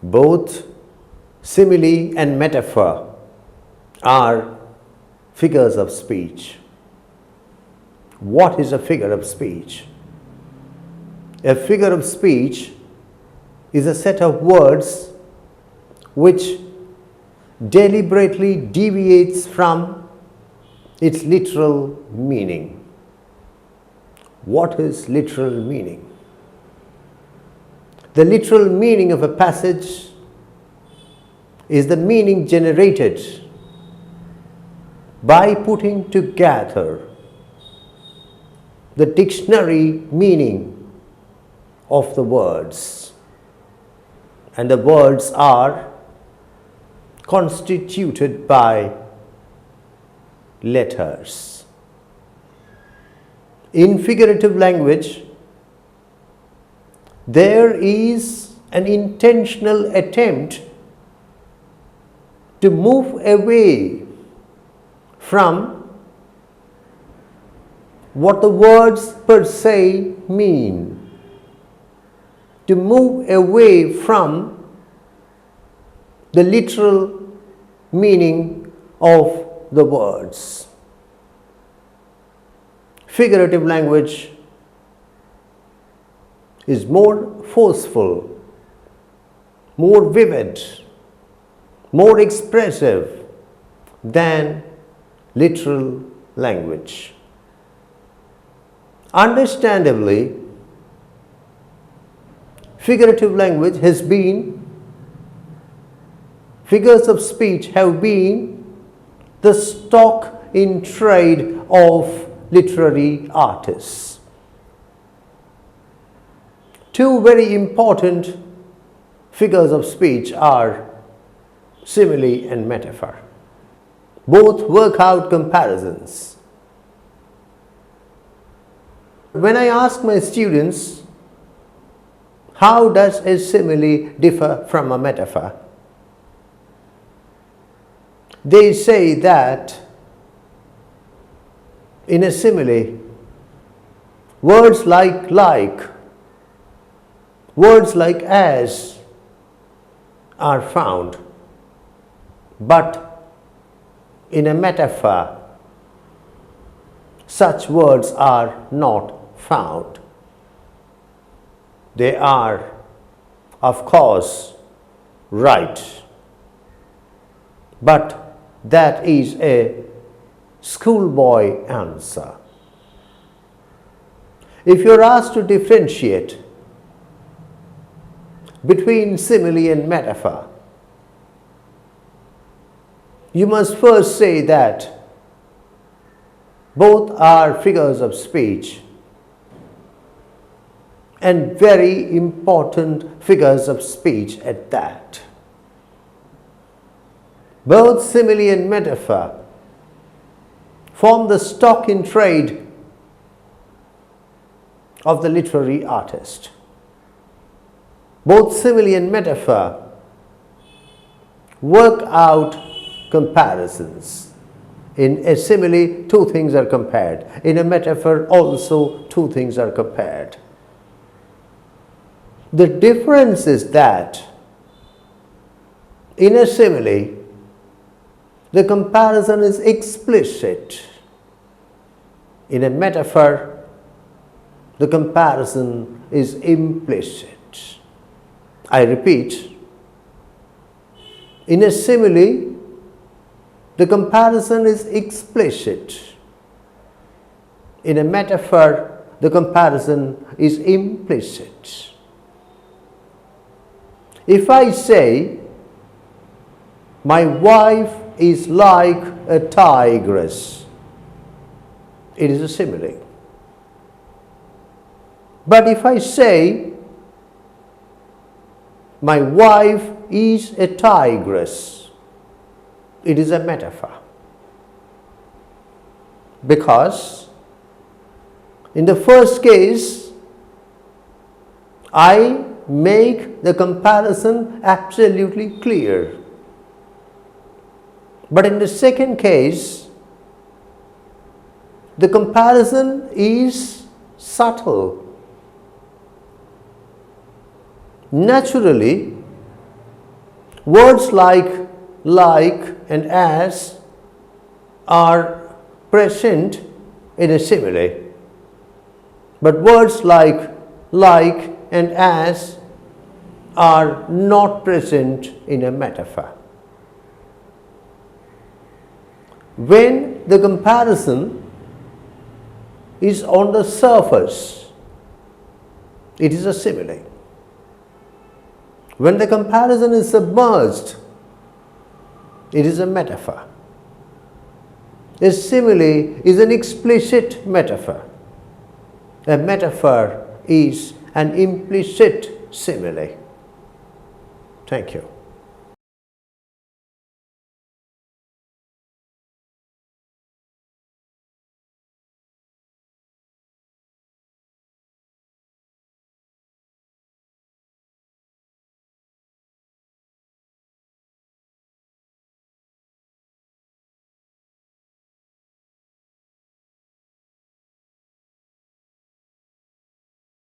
Both simile and metaphor are figures of speech. What is a figure of speech? A figure of speech is a set of words which deliberately deviates from its literal meaning. What is literal meaning? The literal meaning of a passage is the meaning generated by putting together the dictionary meaning of the words, and the words are constituted by letters. In figurative language, there is an intentional attempt to move away from what the words per se mean, to move away from the literal meaning of the words. Figurative language is more forceful, more vivid, more expressive than literal language. Understandably, figurative language has been, figures of speech have been the stock in trade of literary artists. Two very important figures of speech are simile and metaphor. Both work out comparisons. When I ask my students, how does a simile differ from a metaphor? They say that in a simile, words like words like as are found, but in a metaphor, such words are not found. They are, of course, right, but that is a schoolboy answer. If you are asked to differentiate between simile and metaphor, you must first say that both are figures of speech, and very important figures of speech at that. Both simile and metaphor form the stock in trade of the literary artist. Both simile and metaphor work out comparisons. In a simile, two things are compared. In a metaphor, also two things are compared. The difference is that in a simile, the comparison is explicit. In a metaphor, the comparison is implicit. I repeat, in a simile, the comparison is explicit. In a metaphor, the comparison is implicit. If I say, my wife is like a tigress, it is a simile. But if I say, my wife is a tigress, it is a metaphor. Because in the first case, I make the comparison absolutely clear. But in the second case, the comparison is subtle. Naturally, Words like and as are present in a simile, but words like and as are not present in a metaphor. When the comparison is on the surface, it is a simile. When the comparison is submerged, it is a metaphor. A simile is an explicit metaphor. A metaphor is an implicit simile. Thank you.